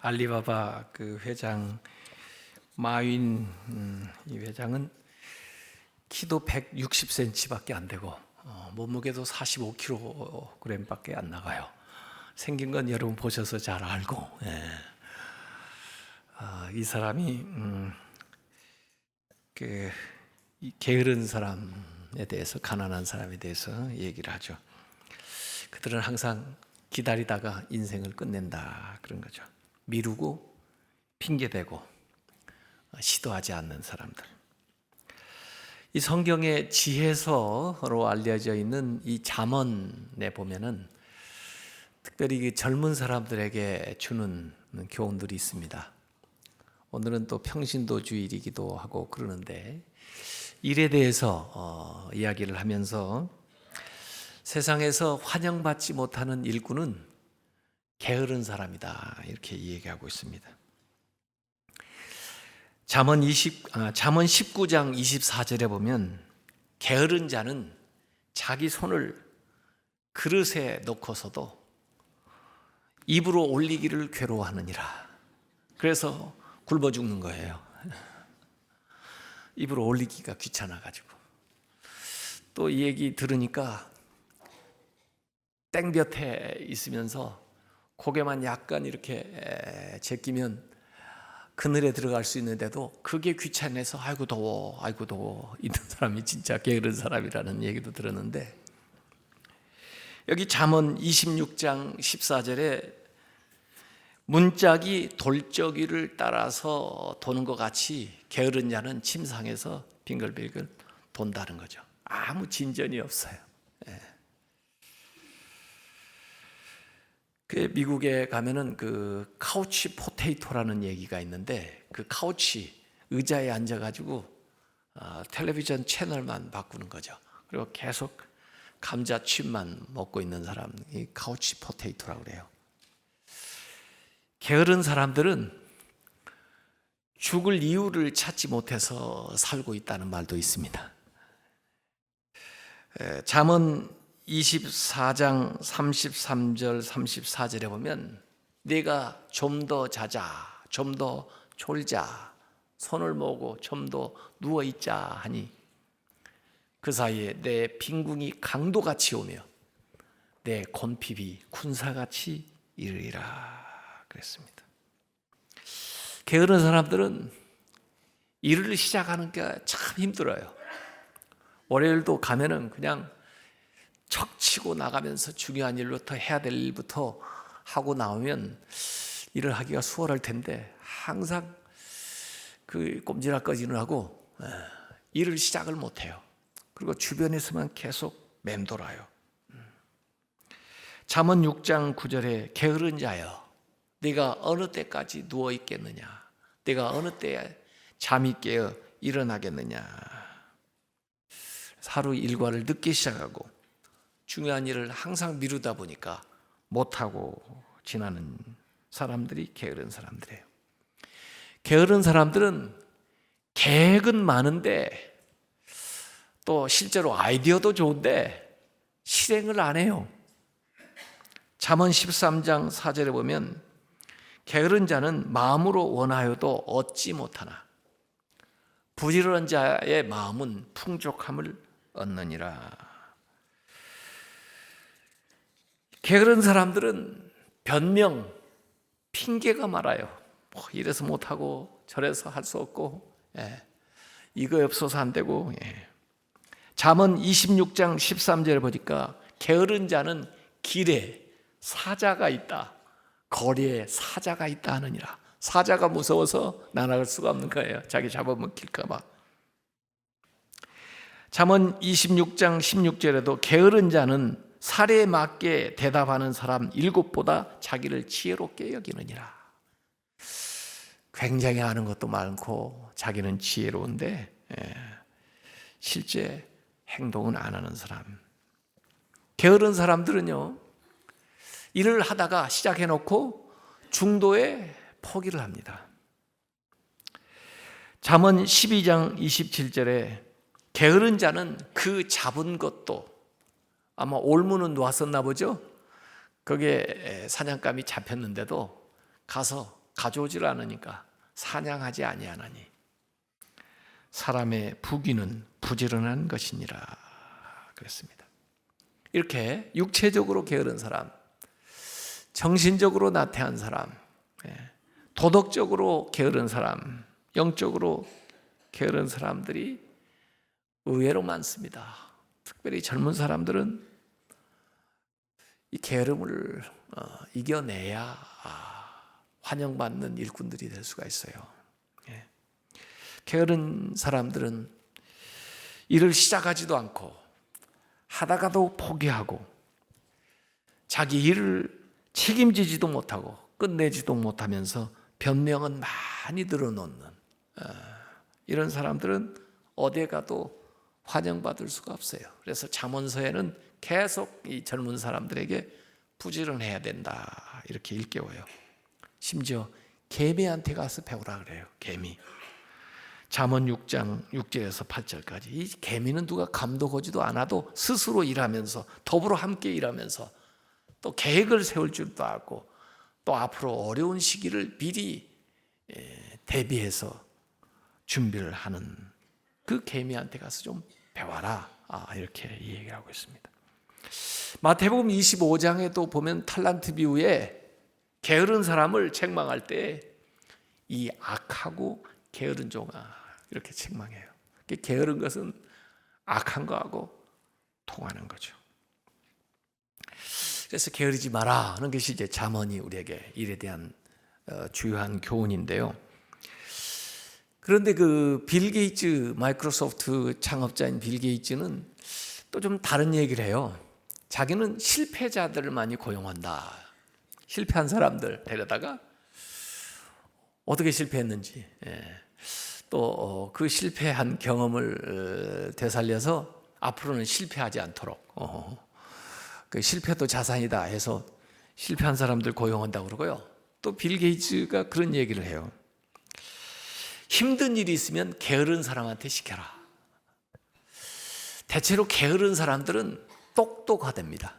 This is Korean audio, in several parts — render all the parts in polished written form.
알리바바 그 회장 마윈 이 회장은 키도 160cm밖에 안 되고 몸무게도 45kg밖에 안 나가요. 생긴 건 여러분 보셔서 잘 알고, 이 사람이 이 게으른 사람에 대해서, 가난한 사람에 대해서 얘기를 하죠. 그들은 항상 기다리다가 인생을 끝낸다, 그런 거죠. 미루고 핑계대고 시도하지 않는 사람들. 이 성경의 지혜서로 알려져 있는 이 잠언에 보면은 특별히 젊은 사람들에게 주는 교훈들이 있습니다. 오늘은 또 평신도주일이기도 하고 그러는데, 일에 대해서 이야기를 하면서 세상에서 환영받지 못하는 일꾼은 게으른 사람이다, 이렇게 얘기하고 있습니다. 잠언 19장 24절에 보면 게으른 자는 자기 손을 그릇에 넣고서도 입으로 올리기를 괴로워하느니라. 그래서 굶어 죽는 거예요. 입으로 올리기가 귀찮아가지고. 또 이 얘기 들으니까 땡볕에 있으면서 고개만 약간 이렇게 제끼면 그늘에 들어갈 수 있는데도 그게 귀찮아서 아이고 더워 있는 사람이 진짜 게으른 사람이라는 얘기도 들었는데, 여기 잠언 26장 14절에 문짝이 돌적이를 따라서 도는 것 같이 게으른 자는 침상에서 빙글빙글 돈다는 거죠. 아무 진전이 없어요. 그 미국에 가면은 그 카우치 포테이토라는 얘기가 있는데, 그 카우치 의자에 앉아가지고 텔레비전 채널만 바꾸는 거죠. 그리고 계속 감자칩만 먹고 있는 사람, 이 카우치 포테이토라고 그래요. 게으른 사람들은 죽을 이유를 찾지 못해서 살고 있다는 말도 있습니다. 잠언 24장 33절 34절에 보면 네가 좀 더 자자, 좀 더 졸자, 손을 모으고 좀 더 누워있자 하니 그 사이에 내 빈궁이 강도같이 오며 내 곤핍이 군사같이 이르리라 그랬습니다. 게으른 사람들은 일을 시작하는 게 참 힘들어요. 월요일도 가면은 그냥 척 치고 나가면서 중요한 일부터 해야 될 일부터 하고 나오면 일을 하기가 수월할 텐데, 항상 그 꼼지락거리는 하고 일을 시작을 못해요. 그리고 주변에서만 계속 맴돌아요. 잠언 6장 9절에 게으른 자여 네가 어느 때까지 누워 있겠느냐, 네가 어느 때에 잠이 깨어 일어나겠느냐. 하루 일과를 늦게 시작하고 중요한 일을 항상 미루다 보니까 못하고 지나는 사람들이 게으른 사람들이에요. 게으른 사람들은 계획은 많은데 또 실제로 아이디어도 좋은데 실행을 안 해요. 잠언 13장 4절에 보면 게으른 자는 마음으로 원하여도 얻지 못하나 부지런한 자의 마음은 풍족함을 얻느니라. 게으른 사람들은 변명, 핑계가 많아요. 이래서 못하고 저래서 할 수 없고, 이거 없어서 안 되고. 잠언 26장 13절에 보니까 게으른 자는 길에 사자가 있다, 거리에 사자가 있다 하느니라. 사자가 무서워서 나아갈 수가 없는 거예요. 자기 잡아먹힐까 봐. 잠언 26장 16절에도 게으른 자는 사례에 맞게 대답하는 사람 7보다 자기를 지혜롭게 여기느니라. 굉장히 아는 것도 많고 자기는 지혜로운데 실제 행동은 안 하는 사람. 게으른 사람들은요, 일을 하다가 시작해놓고 중도에 포기를 합니다. 잠언 12장 27절에 게으른 자는 그 잡은 것도, 아마 올무는 놓았었나 보죠. 거기에 사냥감이 잡혔는데도 가서 가져오질 않으니까 사냥하지 아니하나니 사람의 부귀는 부지런한 것이니라 그랬습니다. 이렇게 육체적으로 게으른 사람, 정신적으로 나태한 사람, 도덕적으로 게으른 사람, 영적으로 게으른 사람들이 의외로 많습니다. 특별히 젊은 사람들은 이 게으름을 이겨내야 환영받는 일꾼들이 될 수가 있어요. 게으른 사람들은 일을 시작하지도 않고 하다가도 포기하고 자기 일을 책임지지도 못하고 끝내지도 못하면서 변명은 많이 늘어놓는 이런 사람들은 어디에 가도 환영받을 수가 없어요. 그래서 잠언서에는 계속 이 젊은 사람들에게 부지런해야 된다 이렇게 일깨워요. 심지어 개미한테 가서 배우라 그래요. 개미. 잠언 6장 6절에서 8절까지 이 개미는 누가 감독하지도 않아도 스스로 일하면서 더불어 함께 일하면서 또 계획을 세울 줄도 알고 또 앞으로 어려운 시기를 미리 대비해서 준비를 하는 그 개미한테 가서 좀 배워라 이렇게 얘기를 하고 있습니다. 마태복음 25장에도 보면 탈란트 비유에 게으른 사람을 책망할 때 이 악하고 게으른 종아 이렇게 책망해요. 게으른 것은 악한 거하고 통하는 거죠. 그래서 게으르지 마라 하는 것이 이제 잠언이 우리에게 일에 대한 주요한 교훈인데요. 그런데 그 빌 게이츠 마이크로소프트 창업자인 빌 게이츠는 또 좀 다른 얘기를 해요. 자기는 실패자들을 많이 고용한다. 실패한 사람들 데려다가 어떻게 실패했는지 또 그 실패한 경험을 되살려서 앞으로는 실패하지 않도록 그 실패도 자산이다 해서 실패한 사람들 고용한다고 그러고요. 또 빌 게이츠가 그런 얘기를 해요. 힘든 일이 있으면 게으른 사람한테 시켜라. 대체로 게으른 사람들은 똑똑하답니다.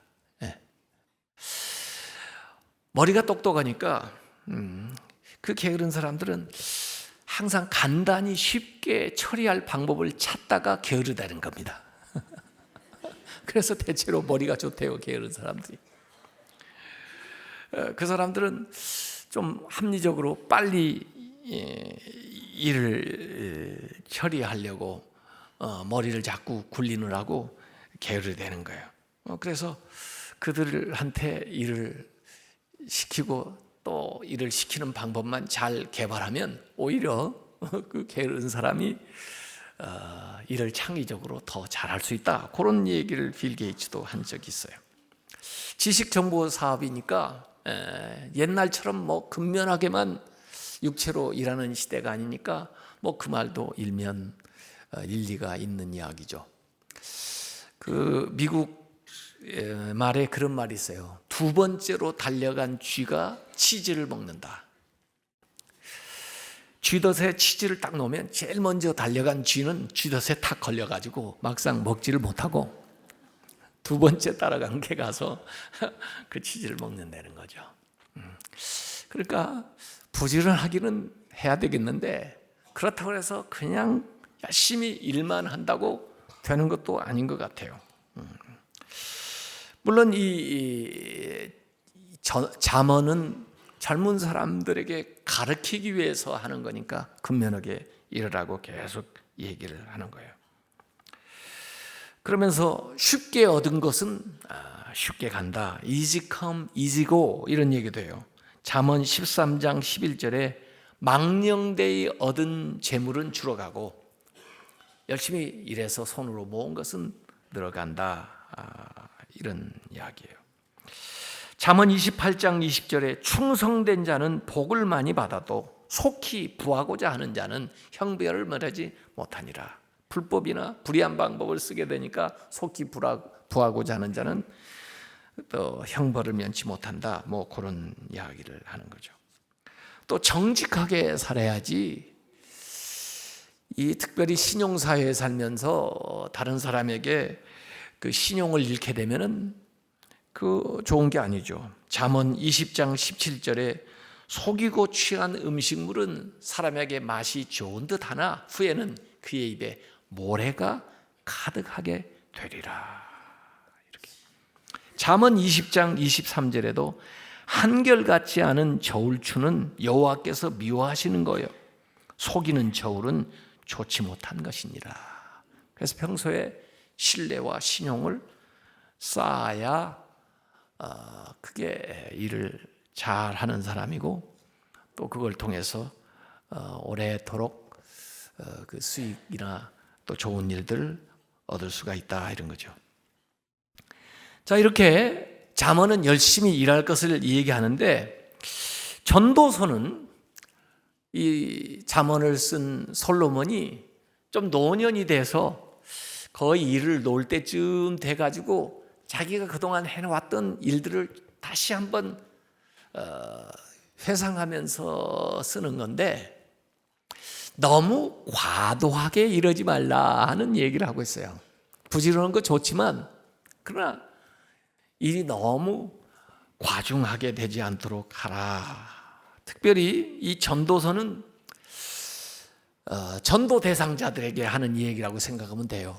머리가 똑똑하니까 그 게으른 사람들은 항상 간단히 쉽게 처리할 방법을 찾다가 게으르다는 겁니다. 그래서 대체로 머리가 좋대요, 게으른 사람들이. 그 사람들은 좀 합리적으로 빨리 일을 처리하려고 머리를 자꾸 굴리느라고 게으르다는 거예요. 그래서 그들한테 일을 시키고 또 일을 시키는 방법만 잘 개발하면 오히려 그 게으른 사람이 일을 창의적으로 더 잘할 수 있다. 그런 얘기를 빌 게이츠도 한 적이 있어요. 지식정보 사업이니까 옛날처럼 뭐 근면하게만 육체로 일하는 시대가 아니니까 뭐 그 말도 일면 일리가 있는 이야기죠. 그 미국 말에 그런 말이 있어요. 두 번째로 달려간 쥐가 치즈를 먹는다. 쥐덫에 치즈를 딱 놓으면 제일 먼저 달려간 쥐는 쥐덫에 탁 걸려가지고 막상 먹지를 못하고 두 번째 따라간 게 가서 그 치즈를 먹는다는 거죠. 그러니까 부지런하기는 해야 되겠는데 그렇다고 해서 그냥 열심히 일만 한다고 되는 것도 아닌 것 같아요. 물론 이 잠언은 젊은 사람들에게 가르치기 위해서 하는 거니까 근면하게 일하라고 계속 얘기를 하는 거예요. 그러면서 쉽게 얻은 것은 쉽게 간다. easy come, easy go 이런 얘기도 해요. 잠언 13장 11절에 망령되이 얻은 재물은 줄어가고 열심히 일해서 손으로 모은 것은 늘어간다. 이런 이야기예요. 잠언 28장 20절에 충성된 자는 복을 많이 받아도 속히 부하고자 하는 자는 형벌을 면하지 못하니라. 불법이나 불의한 방법을 쓰게 되니까 속히 부하고자 하는 자는 또 형벌을 면치 못한다. 뭐 그런 이야기를 하는 거죠. 또 정직하게 살아야지. 이 특별히 신용사회에 살면서 다른 사람에게 그 신용을 잃게 되면은 그 좋은 게 아니죠. 잠언 20장 17절에 속이고 취한 음식물은 사람에게 맛이 좋은 듯하나 후에는 그의 입에 모래가 가득하게 되리라. 이렇게. 잠언 20장 23절에도 한결같지 않은 저울추는 여호와께서 미워하시는 거예요. 속이는 저울은 좋지 못한 것이니라. 그래서 평소에 신뢰와 신용을 쌓아야 그게 일을 잘하는 사람이고 또 그걸 통해서 오래도록 그 수익이나 또 좋은 일들을 얻을 수가 있다 이런 거죠. 자, 이렇게 잠언은 열심히 일할 것을 얘기하는데 전도서는 이 잠언을 쓴 솔로몬이 좀 노년이 돼서 거의 일을 놓을 때쯤 돼가지고 자기가 그동안 해왔던 일들을 다시 한번 회상하면서 쓰는 건데 너무 과도하게 이러지 말라 하는 얘기를 하고 있어요. 부지런한 거 좋지만 그러나 일이 너무 과중하게 되지 않도록 하라. 특별히 이 전도서는 전도 대상자들에게 하는 얘기라고 생각하면 돼요.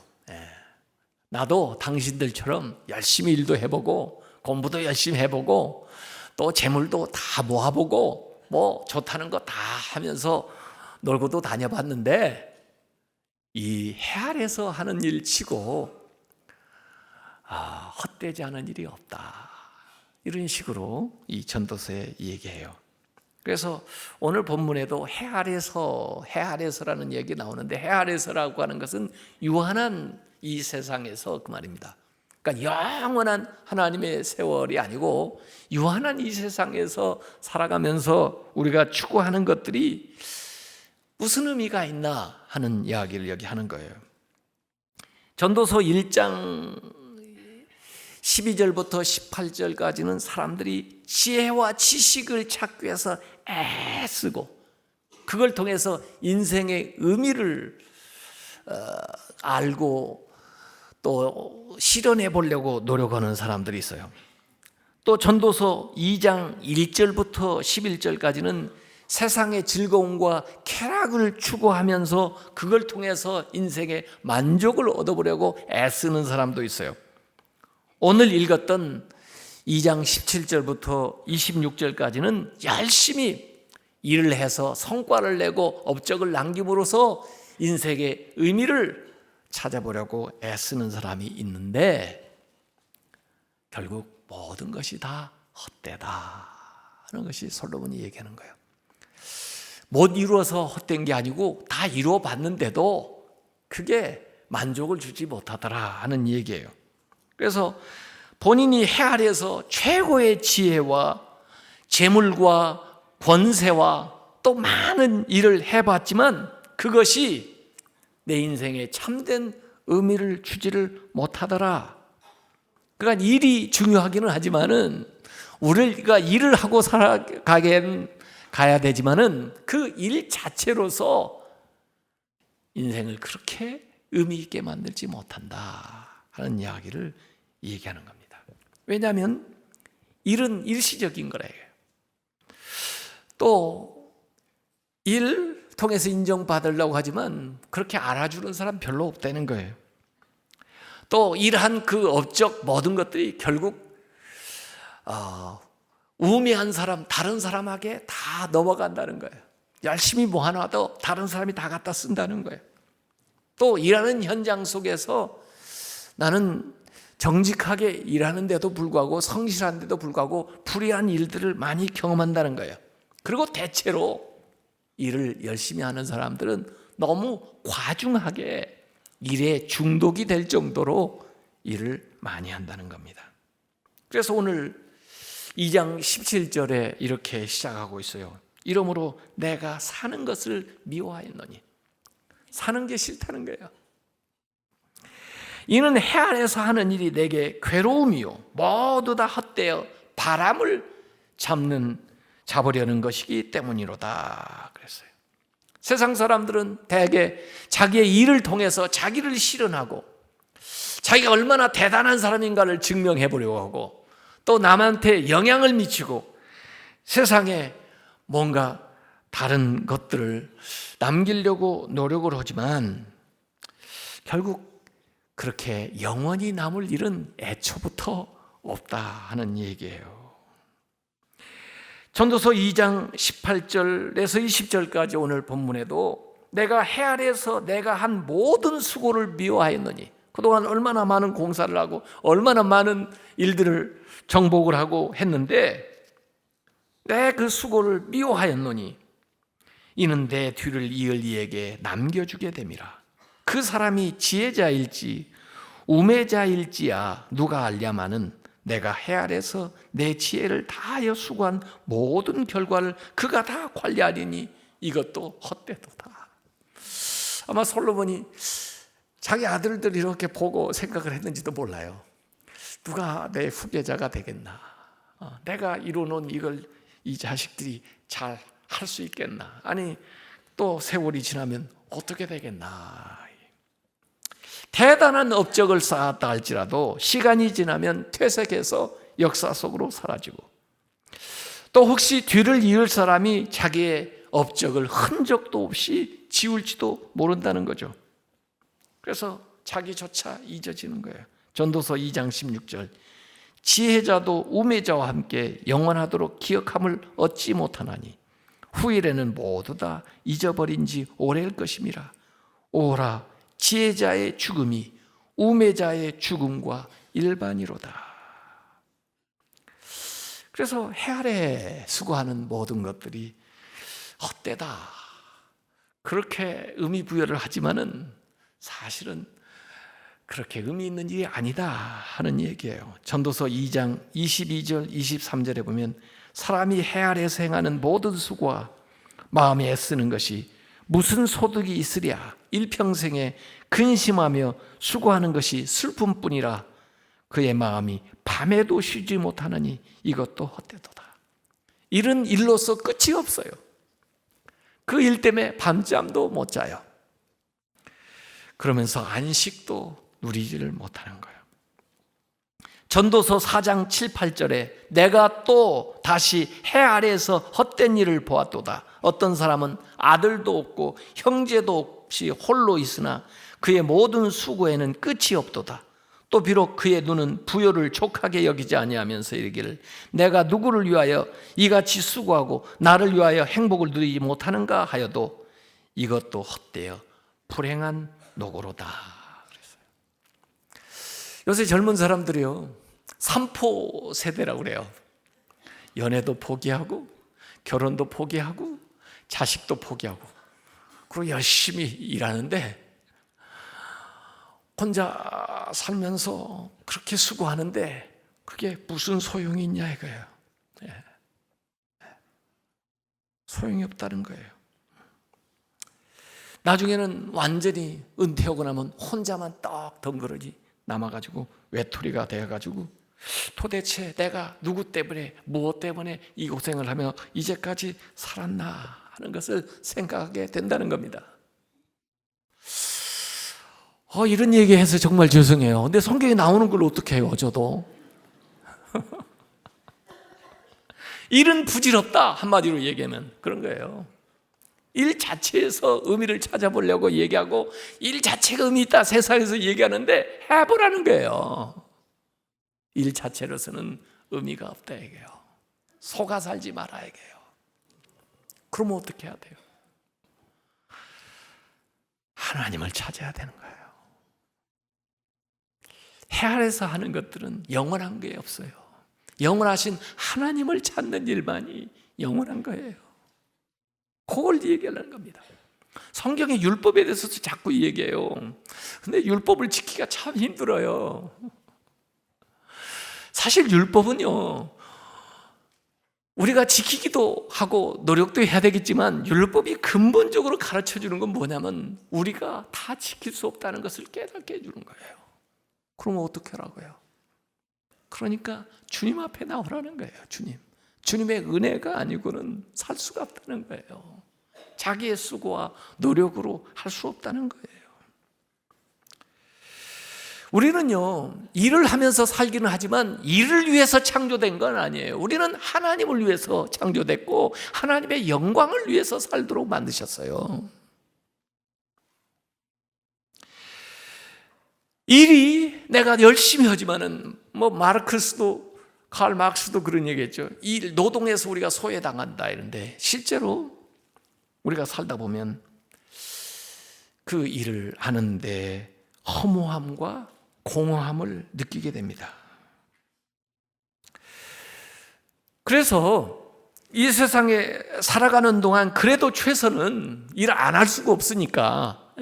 나도 당신들처럼 열심히 일도 해보고 공부도 열심히 해보고 또 재물도 다 모아보고 뭐 좋다는 거 다 하면서 놀고도 다녀봤는데 이 해 아래서 하는 일 치고 헛되지 않은 일이 없다. 이런 식으로 이 전도서에 얘기해요. 그래서 오늘 본문에도 해 아래서라는 얘기 나오는데 해 아래서라고 하는 것은 유한한 이 세상에서 그 말입니다. 그러니까 영원한 하나님의 세월이 아니고 유한한 이 세상에서 살아가면서 우리가 추구하는 것들이 무슨 의미가 있나 하는 이야기를 여기 하는 거예요. 전도서 1장 12절부터 18절까지는 사람들이 지혜와 지식을 찾기 위해서 애쓰고 그걸 통해서 인생의 의미를 알고 또 실현해 보려고 노력하는 사람들이 있어요. 또 전도서 2장 1절부터 11절까지는 세상의 즐거움과 쾌락을 추구하면서 그걸 통해서 인생의 만족을 얻어보려고 애쓰는 사람도 있어요. 오늘 읽었던 2장 17절부터 26절까지는 열심히 일을 해서 성과를 내고 업적을 남김으로써 인생의 의미를 찾아보려고 애쓰는 사람이 있는데 결국 모든 것이 다 헛되다 하는 것이 솔로몬이 얘기하는 거예요. 못 이루어서 헛된 게 아니고 다 이루어 봤는데도 그게 만족을 주지 못하더라 하는 얘기예요. 그래서 본인이 해 아래에서 최고의 지혜와 재물과 권세와 또 많은 일을 해봤지만 그것이 내 인생에 참된 의미를 주지를 못하더라. 그러니까 일이 중요하기는 하지만은 우리가 일을 하고 가야 되지만은 그 일 자체로서 인생을 그렇게 의미 있게 만들지 못한다 하는 이야기를 얘기하는 겁니다. 왜냐하면 일은 일시적인 거래요. 또 일 통해서 인정받으려고 하지만 그렇게 알아주는 사람 별로 없다는 거예요. 또 일한 그 업적 모든 것들이 결국 우매한 사람, 다른 사람에게 다 넘어간다는 거예요. 열심히 모아놔도 다른 사람이 다 갖다 쓴다는 거예요. 또 일하는 현장 속에서 나는 정직하게 일하는데도 불구하고 성실한데도 불구하고 불의한 일들을 많이 경험한다는 거예요. 그리고 대체로 일을 열심히 하는 사람들은 너무 과중하게 일에 중독이 될 정도로 일을 많이 한다는 겁니다. 그래서 오늘 2장 17절에 이렇게 시작하고 있어요. 이러므로 내가 사는 것을 미워하였노니 사는 게 싫다는 거예요. 이는 해 아래서 하는 일이 내게 괴로움이요 모두 다 헛되어 바람을 잡으려는 것이기 때문이로다 그랬어요. 세상 사람들은 대개 자기의 일을 통해서 자기를 실현하고 자기가 얼마나 대단한 사람인가를 증명해 보려고 하고 또 남한테 영향을 미치고 세상에 뭔가 다른 것들을 남기려고 노력을 하지만 결국 그렇게 영원히 남을 일은 애초부터 없다 하는 얘기예요. 전도서 2장 18절에서 20절까지 오늘 본문에도 내가 해 아래에서 내가 한 모든 수고를 미워하였느니, 그동안 얼마나 많은 공사를 하고 얼마나 많은 일들을 정복을 하고 했는데 내 그 수고를 미워하였노니 이는 내 뒤를 이을 이에게 남겨주게 됨이라. 그 사람이 지혜자일지 우매자일지야 누가 알랴마는 내가 해 아래서 내 지혜를 다하여 수고한 모든 결과를 그가 다 관리하리니 이것도 헛되도다. 아마 솔로몬이 자기 아들들 이렇게 보고 생각을 했는지도 몰라요. 누가 내 후계자가 되겠나? 내가 이루어놓은 이걸 이 자식들이 잘 할 수 있겠나? 아니 또 세월이 지나면 어떻게 되겠나? 대단한 업적을 쌓았다 할지라도 시간이 지나면 퇴색해서 역사 속으로 사라지고, 또 혹시 뒤를 이을 사람이 자기의 업적을 흔적도 없이 지울지도 모른다는 거죠. 그래서 자기조차 잊어지는 거예요. 전도서 2장 16절 지혜자도 우매자와 함께 영원하도록 기억함을 얻지 못하나니 후일에는 모두 다 잊어버린 지 오래일 것임이라. 오라 지혜자의 죽음이 우매자의 죽음과 일반이로다. 그래서 해 아래 수고하는 모든 것들이 헛되다 그렇게 의미 부여를 하지만은 사실은 그렇게 의미 있는 일이 아니다 하는 얘기예요. 전도서 2장 22절 23절에 보면 사람이 해 아래에서 행하는 모든 수고와 마음에 애쓰는 것이 무슨 소득이 있으랴. 일평생에 근심하며 수고하는 것이 슬픔뿐이라. 그의 마음이 밤에도 쉬지 못하느니 이것도 헛되도다. 일은 일로서 끝이 없어요. 그 일 때문에 밤잠도 못 자요. 그러면서 안식도 누리지를 못하는 거예요. 전도서 4장 7, 8절에 내가 또 다시 해 아래에서 헛된 일을 보았도다. 어떤 사람은 아들도 없고 형제도 없이 홀로 있으나 그의 모든 수고에는 끝이 없도다. 또 비록 그의 눈은 부요를 족하게 여기지 아니하면서 이르기를 내가 누구를 위하여 이같이 수고하고 나를 위하여 행복을 누리지 못하는가 하여도 이것도 헛되어 불행한 노고로다. 그랬어요. 요새 젊은 사람들이요 3포 세대라고 그래요. 연애도 포기하고 결혼도 포기하고 자식도 포기하고 그리고 열심히 일하는데 혼자 살면서 그렇게 수고하는데 그게 무슨 소용이 있냐 이거예요. 소용이 없다는 거예요. 나중에는 완전히 은퇴하고 나면 혼자만 떡 덩그러니 남아가지고 외톨이가 되어가지고 도대체 내가 누구 때문에 무엇 때문에 이 고생을 하며 이제까지 살았나 하는 것을 생각하게 된다는 겁니다. 이런 얘기해서 정말 죄송해요. 근데 성경에 나오는 걸 어떻게 해요? 저도 일은 부질없다 한마디로 얘기하면 그런 거예요. 일 자체에서 의미를 찾아보려고 얘기하고 일 자체가 의미 있다 세상에서 얘기하는데 해보라는 거예요. 일 자체로서는 의미가 없다 얘기해요. 속아 살지 마라 얘기해요. 그러면 어떻게 해야 돼요? 하나님을 찾아야 되는 거예요. 해 아래서 하는 것들은 영원한 게 없어요. 영원하신 하나님을 찾는 일만이 영원한 거예요. 그걸 얘기하려는 겁니다. 성경의 율법에 대해서도 자꾸 얘기해요. 근데 율법을 지키기가 참 힘들어요. 사실 율법은요 우리가 지키기도 하고 노력도 해야 되겠지만 율법이 근본적으로 가르쳐주는 건 뭐냐면 우리가 다 지킬 수 없다는 것을 깨닫게 해주는 거예요. 그러면 어떻게 하라고요? 그러니까 주님 앞에 나오라는 거예요. 주님의 은혜가 아니고는 살 수가 없다는 거예요. 자기의 수고와 노력으로 할 수 없다는 거예요. 우리는요, 일을 하면서 살기는 하지만 일을 위해서 창조된 건 아니에요. 우리는 하나님을 위해서 창조됐고 하나님의 영광을 위해서 살도록 만드셨어요. 일이 내가 열심히 하지만은 마르크스도 칼 막스도 그런 얘기했죠. 일 노동에서 우리가 소외당한다 이런데 실제로 우리가 살다 보면 그 일을 하는데 허무함과 공허함을 느끼게 됩니다. 그래서 이 세상에 살아가는 동안 그래도 최선은 일을 안 할 수가 없으니까,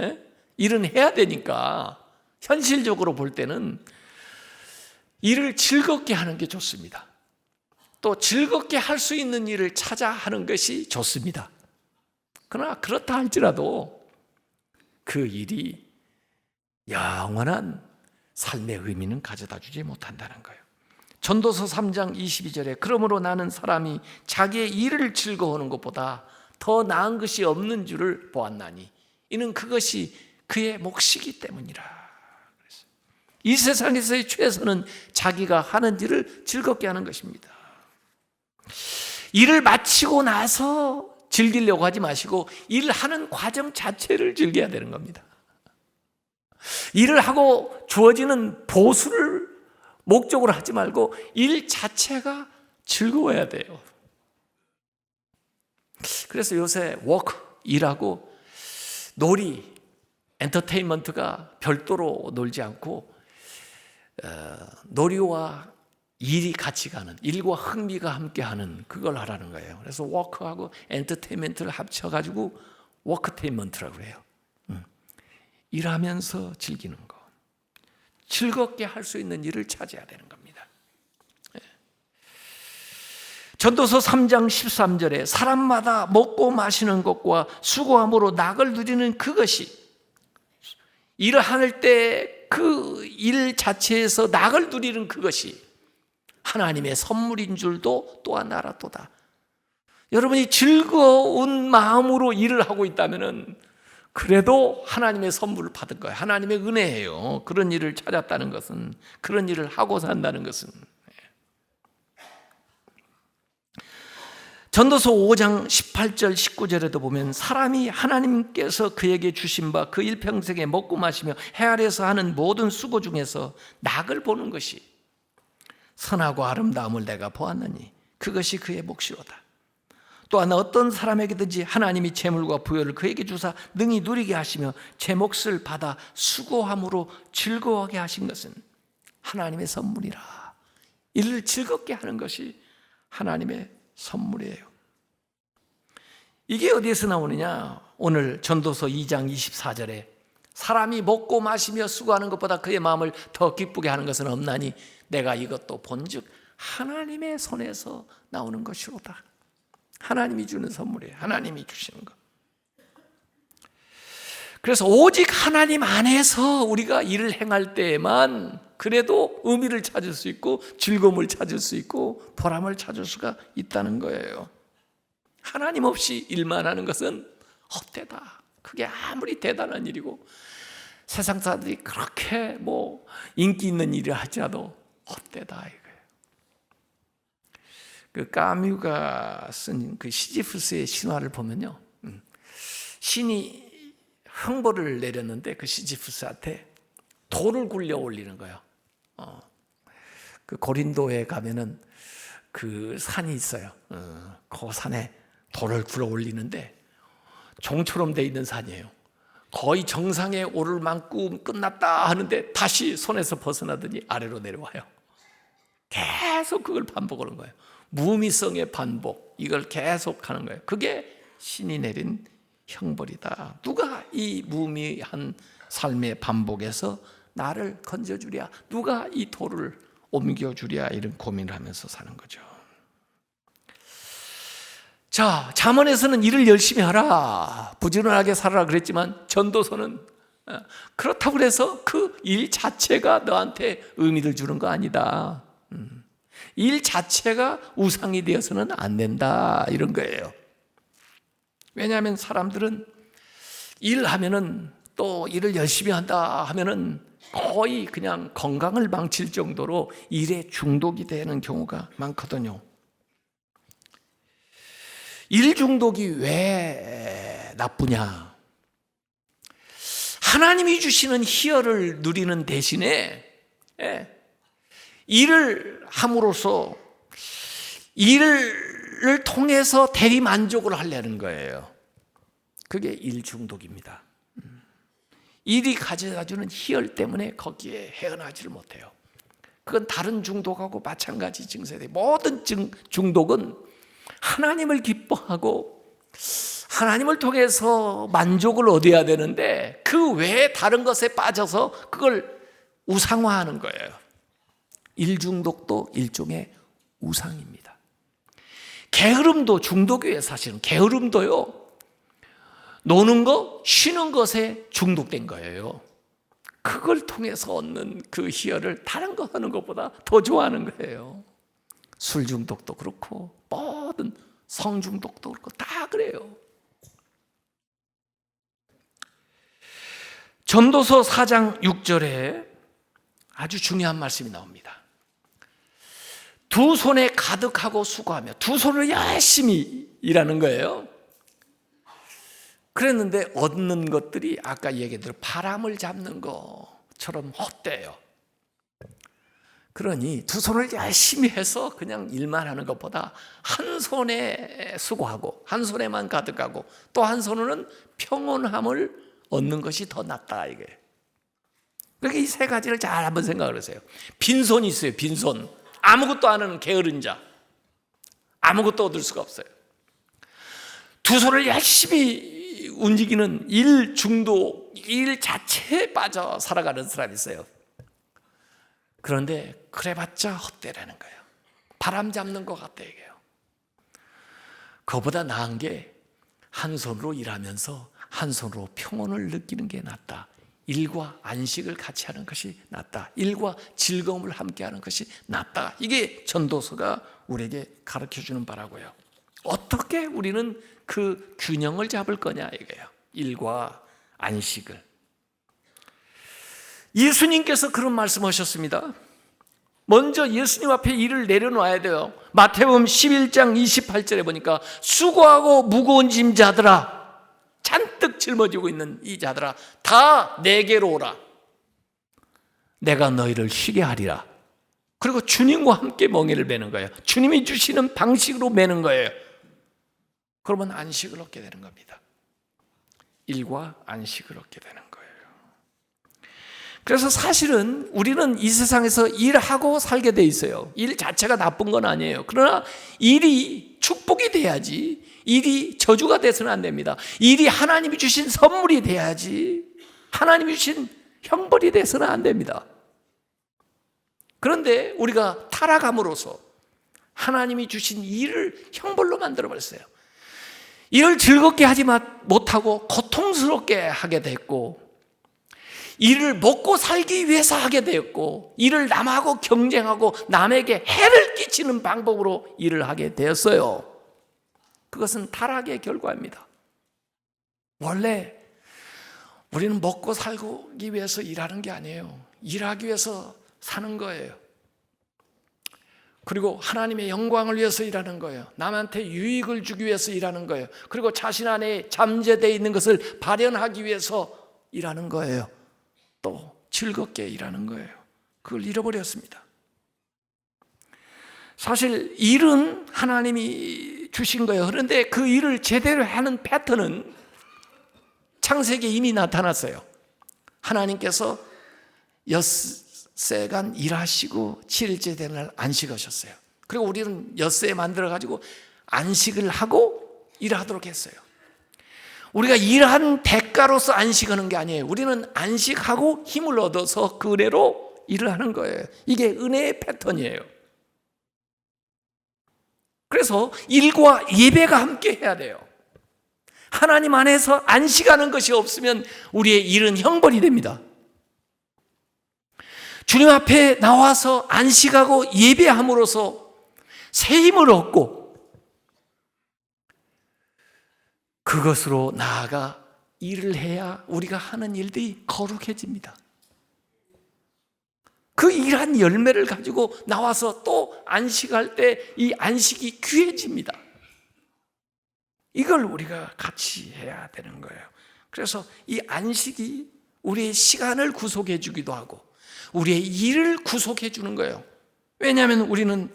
일은 해야 되니까 현실적으로 볼 때는 일을 즐겁게 하는 게 좋습니다. 또 즐겁게 할 수 있는 일을 찾아 하는 것이 좋습니다. 그러나 그렇다 할지라도 그 일이 영원한 삶의 의미는 가져다 주지 못한다는 거예요. 전도서 3장 22절에 그러므로 나는 사람이 자기의 일을 즐거워하는 것보다 더 나은 것이 없는 줄을 보았나니 이는 그것이 그의 몫이기 때문이라. 이 세상에서의 최선은 자기가 하는 일을 즐겁게 하는 것입니다. 일을 마치고 나서 즐기려고 하지 마시고 일을 하는 과정 자체를 즐겨야 되는 겁니다. 일을 하고 주어지는 보수를 목적으로 하지 말고 일 자체가 즐거워야 돼요. 그래서 요새 워크, 일하고 놀이, 엔터테인먼트가 별도로 놀지 않고 놀이와 일이 같이 가는, 일과 흥미가 함께하는 그걸 하라는 거예요. 그래서 워크하고 엔터테인먼트를 합쳐가지고 워크테인먼트라고 그래요. 일하면서 즐기는 거, 즐겁게 할 수 있는 일을 찾아야 되는 겁니다. 전도서 3장 13절에 사람마다 먹고 마시는 것과 수고함으로 낙을 누리는 그것이, 일을 할 때 그 일 자체에서 낙을 누리는 그것이 하나님의 선물인 줄도 또한 알았도다. 여러분이 즐거운 마음으로 일을 하고 있다면 그래도 하나님의 선물을 받은 거예요. 하나님의 은혜예요. 그런 일을 찾았다는 것은, 그런 일을 하고 산다는 것은. 전도서 5장 18절 19절에도 보면 사람이 하나님께서 그에게 주신 바 그 일평생에 먹고 마시며 해 아래서 하는 모든 수고 중에서 낙을 보는 것이 선하고 아름다움을 내가 보았느니 그것이 그의 몫이로다. 또한 어떤 사람에게든지 하나님이 재물과 부여를 그에게 주사 능히 누리게 하시며 제 몫을 받아 수고함으로 즐거워하게 하신 것은 하나님의 선물이라. 일을 즐겁게 하는 것이 하나님의 선물이에요. 이게 어디에서 나오느냐? 오늘 전도서 2장 24절에 사람이 먹고 마시며 수고하는 것보다 그의 마음을 더 기쁘게 하는 것은 없나니 내가 이것도 본즉 하나님의 손에서 나오는 것이로다. 하나님이 주는 선물이에요. 하나님이 주시는 것. 그래서 오직 하나님 안에서 우리가 일을 행할 때에만 그래도 의미를 찾을 수 있고 즐거움을 찾을 수 있고 보람을 찾을 수가 있다는 거예요. 하나님 없이 일만 하는 것은 헛되다. 그게 아무리 대단한 일이고 세상 사람들이 그렇게 인기 있는 일을 하지라도 헛되다 이거예요. 그 까뮤가 쓴 그 시지프스의 신화를 보면요, 신이 형벌을 내렸는데 그 시지프스한테 돌을 굴려 올리는 거예요. 그 고린도에 가면은 그 산이 있어요. 그 산에 돌을 굴러 올리는데 종처럼 돼 있는 산이에요. 거의 정상에 오를 만큼 끝났다 하는데 다시 손에서 벗어나더니 아래로 내려와요. 계속 그걸 반복하는 거예요. 무미성의 반복, 이걸 계속 하는 거예요. 그게 신이 내린 형벌이다. 누가 이 무미한 삶의 반복에서 나를 건져주랴, 누가 이 돌을 옮겨주랴, 이런 고민을 하면서 사는 거죠. 자, 잠언에서는 일을 열심히 하라, 부지런하게 살아라 그랬지만 전도서는 그렇다고 해서 그 일 자체가 너한테 의미를 주는 거 아니다. 일 자체가 우상이 되어서는 안 된다, 이런 거예요. 왜냐하면 사람들은 일하면은 또 일을 열심히 한다 하면은 거의 그냥 건강을 망칠 정도로 일에 중독이 되는 경우가 많거든요. 일 중독이 왜 나쁘냐? 하나님이 주시는 희열을 누리는 대신에 일을 함으로써 일을 통해서 대리 만족을 하려는 거예요. 그게 일 중독입니다. 일이 가져다주는 희열 때문에 거기에 헤어나지를 못해요. 그건 다른 중독하고 마찬가지 증세돼. 모든 중독은 하나님을 기뻐하고 하나님을 통해서 만족을 얻어야 되는데 그 외에 다른 것에 빠져서 그걸 우상화하는 거예요. 일 중독도 일종의 우상입니다. 게으름도 중독이에요. 사실은 게으름도요, 노는 거, 쉬는 것에 중독된 거예요. 그걸 통해서 얻는 그 희열을 다른 거 하는 것보다 더 좋아하는 거예요. 술 중독도 그렇고 모든 성 중독도 그렇고 다 그래요. 전도서 4장 6절에 아주 중요한 말씀이 나옵니다. 두 손에 가득하고 수고하며, 두 손을 열심히 일하는 거예요. 그랬는데 얻는 것들이 아까 얘기한 바람을 잡는 것처럼 헛되요. 그러니 두 손을 열심히 해서 그냥 일만 하는 것보다 한 손에 수고하고 한 손에만 가득하고 또 한 손으로는 평온함을 얻는 것이 더 낫다 이게. 그러니까 이 세 가지를 잘 한번 생각을 하세요. 빈손이 있어요. 빈손. 아무것도 안 하는 게으른 자. 아무것도 얻을 수가 없어요. 두 손을 열심히 움직이는 일 중독, 일 자체에 빠져 살아가는 사람이 있어요. 그런데 그래봤자 헛되라는 거예요. 바람 잡는 것 같다 이게요. 그거보다 나은 게 한 손으로 일하면서 한 손으로 평온을 느끼는 게 낫다. 일과 안식을 같이 하는 것이 낫다. 일과 즐거움을 함께 하는 것이 낫다. 이게 전도서가 우리에게 가르쳐주는 바라고요. 어떻게 우리는 그 균형을 잡을 거냐 이거예요. 일과 안식을. 예수님께서 그런 말씀하셨습니다. 먼저 예수님 앞에 일을 내려놔야 돼요. 마태복음 11장 28절에 보니까 수고하고 무거운 짐 자들아, 잔뜩 짊어지고 있는 이 자들아, 다 내게로 오라. 내가 너희를 쉬게 하리라. 그리고 주님과 함께 멍에를 매는 거예요. 주님이 주시는 방식으로 매는 거예요. 그러면 안식을 얻게 되는 겁니다. 일과 안식을 얻게 되는 거예요. 그래서 사실은 우리는 이 세상에서 일하고 살게 돼 있어요. 일 자체가 나쁜 건 아니에요. 그러나 일이 축복이 돼야지, 일이 저주가 돼서는 안 됩니다. 일이 하나님이 주신 선물이 돼야지 하나님이 주신 형벌이 돼서는 안 됩니다. 그런데 우리가 타락함으로써 하나님이 주신 일을 형벌로 만들어버렸어요. 일을 즐겁게 하지 못하고 고통스럽게 하게 됐고, 일을 먹고 살기 위해서 하게 되었고, 일을 남하고 경쟁하고 남에게 해를 끼치는 방법으로 일을 하게 되었어요. 그것은 타락의 결과입니다. 원래 우리는 먹고 살기 위해서 일하는 게 아니에요. 일하기 위해서 사는 거예요. 그리고 하나님의 영광을 위해서 일하는 거예요. 남한테 유익을 주기 위해서 일하는 거예요. 그리고 자신 안에 잠재되어 있는 것을 발현하기 위해서 일하는 거예요. 또 즐겁게 일하는 거예요. 그걸 잃어버렸습니다. 사실 일은 하나님이 주신 거예요. 그런데 그 일을 제대로 하는 패턴은 창세기에 이미 나타났어요. 하나님께서 엿새간 일하시고 7일째 되는 날 안식하셨어요. 그리고 우리는 엿새 만들어가지고 안식을 하고 일하도록 했어요. 우리가 일한 대가로서 안식하는 게 아니에요. 우리는 안식하고 힘을 얻어서 그 은혜로 일을 하는 거예요. 이게 은혜의 패턴이에요. 그래서 일과 예배가 함께 해야 돼요. 하나님 안에서 안식하는 것이 없으면 우리의 일은 형벌이 됩니다. 주님 앞에 나와서 안식하고 예배함으로써 새 힘을 얻고 그것으로 나아가 일을 해야 우리가 하는 일들이 거룩해집니다. 그 일한 열매를 가지고 나와서 또 안식할 때 이 안식이 귀해집니다. 이걸 우리가 같이 해야 되는 거예요. 그래서 이 안식이 우리의 시간을 구속해 주기도 하고 우리의 일을 구속해 주는 거예요. 왜냐하면 우리는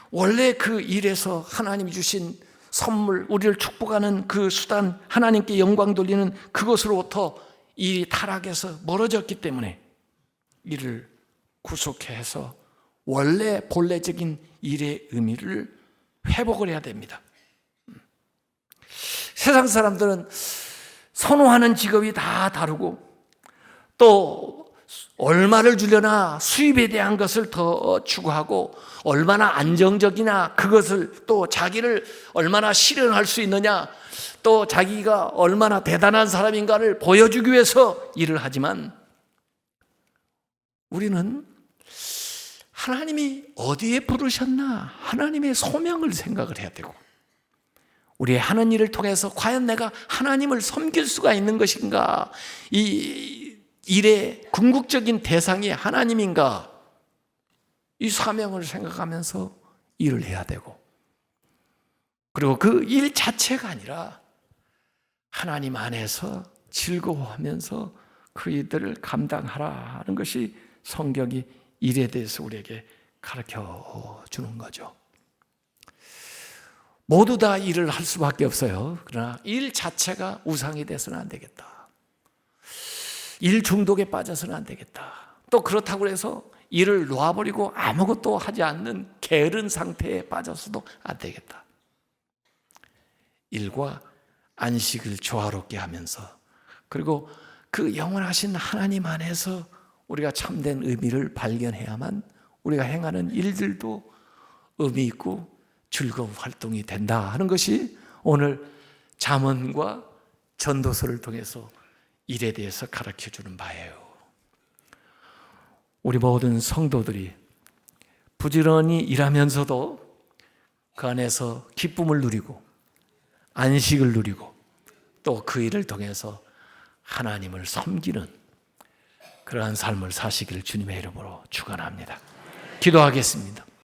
원래 그 일에서 하나님이 주신 선물, 우리를 축복하는 그 수단, 하나님께 영광 돌리는 그것으로부터 이 타락에서 멀어졌기 때문에 이를 구속해서 원래 본래적인 일의 의미를 회복을 해야 됩니다. 세상 사람들은 선호하는 직업이 다 다르고 또 얼마를 주려나 수입에 대한 것을 더 추구하고 얼마나 안정적이냐 그것을 또 자기를 얼마나 실현할 수 있느냐 또 자기가 얼마나 대단한 사람인가를 보여주기 위해서 일을 하지만 우리는 하나님이 어디에 부르셨나 하나님의 소명을 생각을 해야 되고 우리의 하는 일을 통해서 과연 내가 하나님을 섬길 수가 있는 것인가 이 일의 궁극적인 대상이 하나님인가 이 사명을 생각하면서 일을 해야 되고 그리고 그 일 자체가 아니라 하나님 안에서 즐거워하면서 그 일들을 감당하라 하는 것이 성경이 일에 대해서 우리에게 가르쳐 주는 거죠. 모두 다 일을 할 수밖에 없어요. 그러나 일 자체가 우상이 돼서는 안 되겠다. 일 중독에 빠져서는 안 되겠다. 또 그렇다고 해서 일을 놓아버리고 아무것도 하지 않는 게으른 상태에 빠져서도 안 되겠다. 일과 안식을 조화롭게 하면서 그리고 그 영원하신 하나님 안에서 우리가 참된 의미를 발견해야만 우리가 행하는 일들도 의미 있고 즐거운 활동이 된다 하는 것이 오늘 잠언과 전도서를 통해서 일에 대해서 가르쳐주는 바예요. 우리 모든 성도들이 부지런히 일하면서도 그 안에서 기쁨을 누리고 안식을 누리고 또 그 일을 통해서 하나님을 섬기는 그러한 삶을 사시기를 주님의 이름으로 축원합니다. 기도하겠습니다.